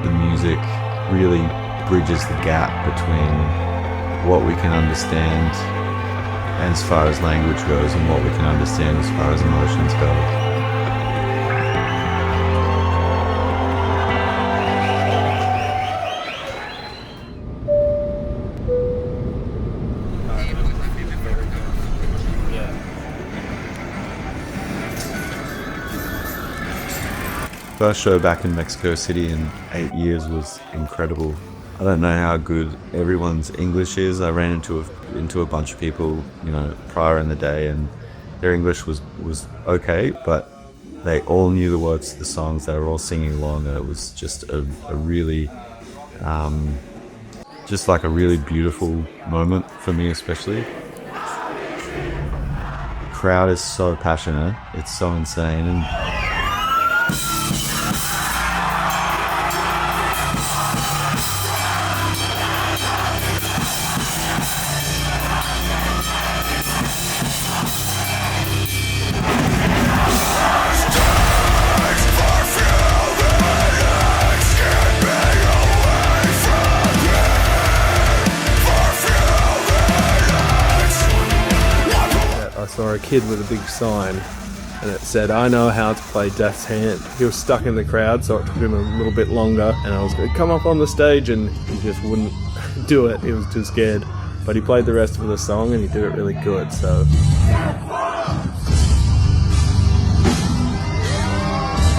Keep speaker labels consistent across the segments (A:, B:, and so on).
A: the music really bridges the gap between what we can understand as far as language goes and what we can understand as far as emotions go. First show back in Mexico City in 8 years was incredible. I don't know how good everyone's English is. I ran into a bunch of people, prior in the day, and their English was okay, but they all knew the words to the songs. They were all singing along, and it was just a really, just like a really beautiful moment for me, especially. The crowd is so passionate. It's so insane. And
B: I saw a kid with a big sign and it said, "I know how to play Death's Hand." He was stuck in the crowd, so it took him a little bit longer, and I was going to come up on the stage and he just wouldn't do it. He was too scared, but he played the rest of the song and he did it really good. So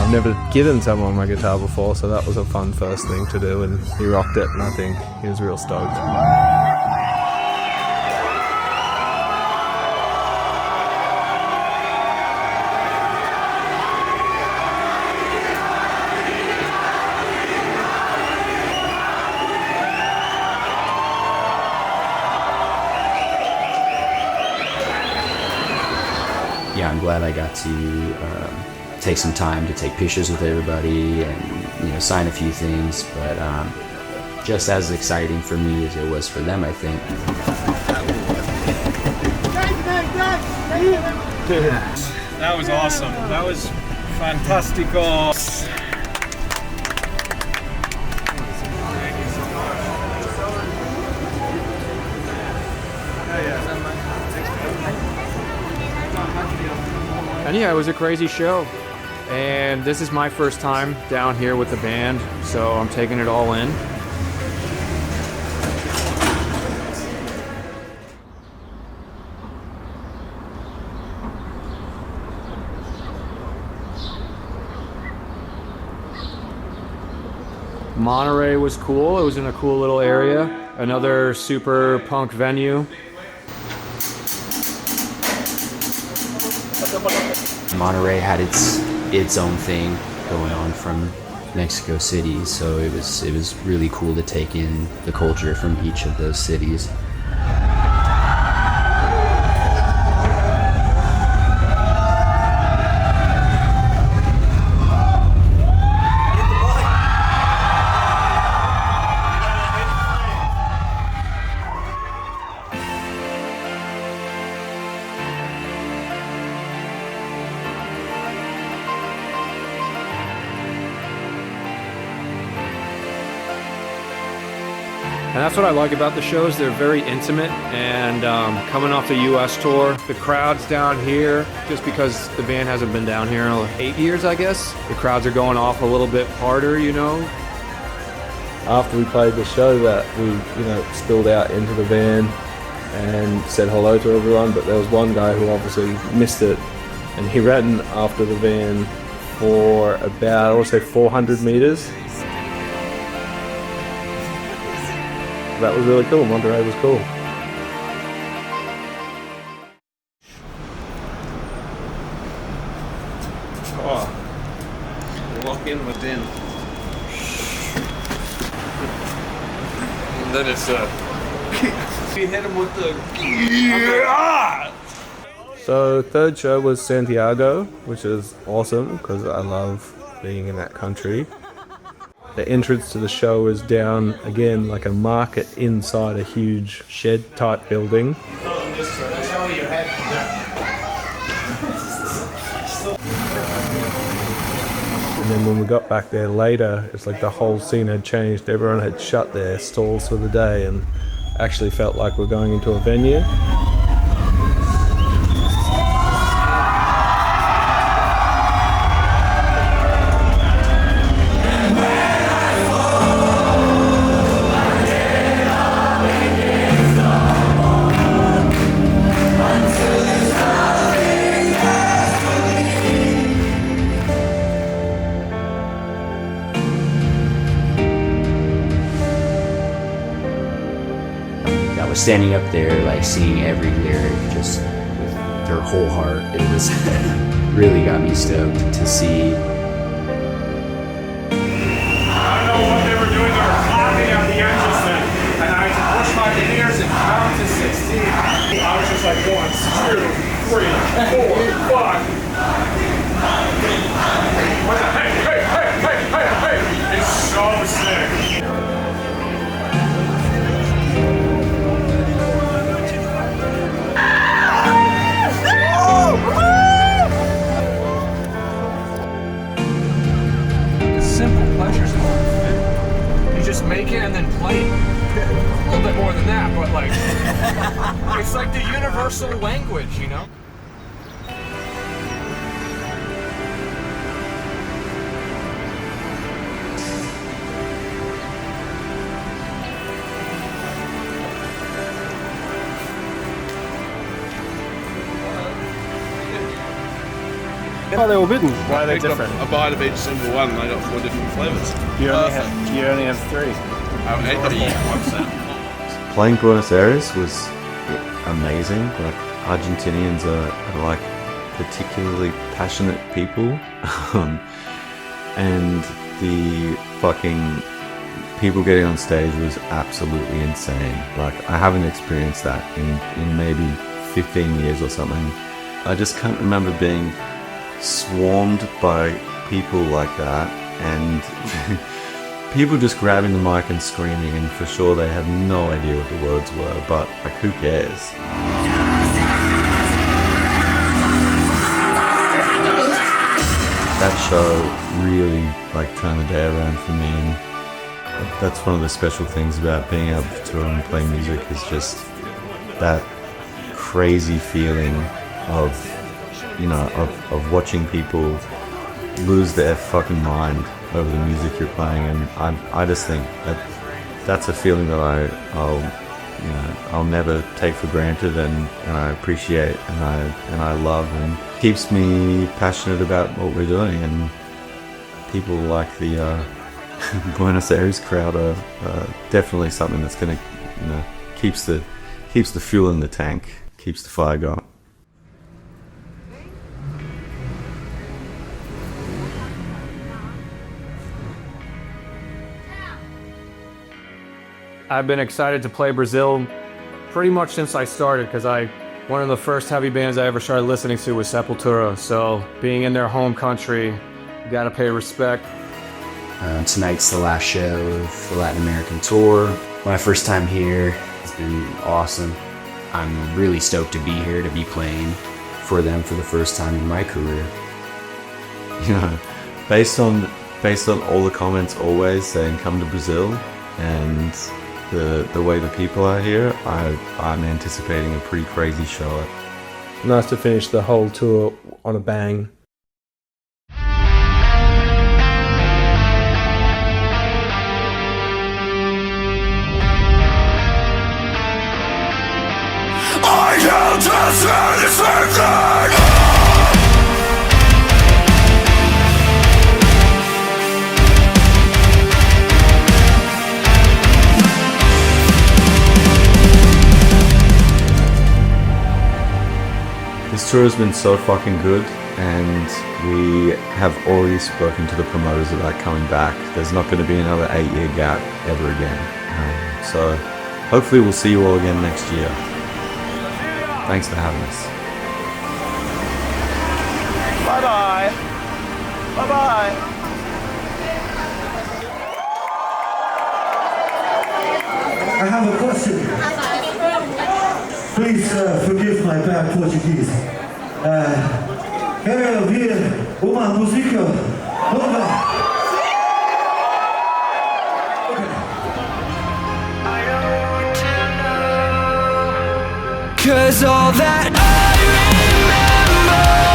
B: I've never given someone my guitar before, so that was a fun first thing to do, and he rocked it, and I think he was real stoked.
C: Yeah, I'm glad I got to take some time to take pictures with everybody and sign a few things, but just as exciting for me as it was for them, I think.
D: That was awesome. That was fantastico.
E: And yeah, it was a crazy show. And this is my first time down here with the band, so I'm taking it all in. Monterrey was cool. It was in a cool little area. Another super punk venue.
C: Monterrey had its own thing going on from Mexico City, so it was really cool to take in the culture from each of those cities.
E: And that's what I like about the shows. They're very intimate, and coming off the US tour, the crowds down here, just because the band hasn't been down here in 8 years, I guess, the crowds are going off a little bit harder,
B: After we played the show, that we spilled out into the van and said hello to everyone, but there was one guy who obviously missed it, and he ran after the van for about, I want to say, 400 meters. That was really cool. Monterrey was cool.
D: Walk in within. And then it's we hit him with the
B: So third show was Santiago, which is awesome because I love being in that country. The entrance to the show is down, again, like a market inside a huge shed-type building. And then when we got back there later, it's like the whole scene had changed. Everyone had shut their stalls for the day and actually felt like we're going into a venue.
C: Standing up there, like singing every lyric just with their whole heart, it was really got me stoked to see.
F: I don't know what they were doing, they were clapping at the entrance then, and I had to push my ears and count to 16. I was just like 1, 2, 3, 4, 5. Hey, it's so sick.
E: Simple pleasures in life. You just make it and then play it. A little bit more than that, but like, it's like the universal language, you know?
B: Oh, they were bitten. Why are they
D: Picked up
B: different?
D: a bite of each single one, and they got 4 different flavours.
B: You only have 3.
D: I ate the once then.
A: Playing Buenos Aires was amazing. Like, Argentinians are like particularly passionate people, and the fucking people getting on stage was absolutely insane. Like, I haven't experienced that in maybe 15 years or something. I just can't remember being swarmed by people like that, and people just grabbing the mic and screaming, and for sure they had no idea what the words were, but like, who cares? That show really like turned the day around for me, and that's one of the special things about being able to tour and play music, is just that crazy feeling of, you know, of watching people lose their fucking mind over the music you're playing. And I just think that's a feeling that I'll never take for granted, and I appreciate, and I love, and keeps me passionate about what we're doing. And people like the Buenos Aires crowd are definitely something that's gonna, you know, keeps the fuel in the tank, keeps the fire going.
E: I've been excited to play Brazil pretty much since I started, because one of the first heavy bands I ever started listening to was Sepultura. So being in their home country, you gotta pay respect.
C: Tonight's the last show of the Latin American tour. My first time here, it's been awesome. I'm really stoked to be here, to be playing for them for the first time in my career.
A: You know, based on all the comments always saying come to Brazil, and the way the people are here, I'm anticipating a pretty crazy show.
B: Nice to finish the whole tour on a bang.
G: I can't satisfaction.
A: This tour has been so fucking good, and we have already spoken to the promoters about coming back. There's not going to be another 8-year gap ever again. So hopefully we'll see you all again next year. Thanks for having us.
G: Bye-bye. Bye-bye.
H: I have a question. Please forgive my bad Portuguese. Quero ouvir uma música
I: Cause all that I remember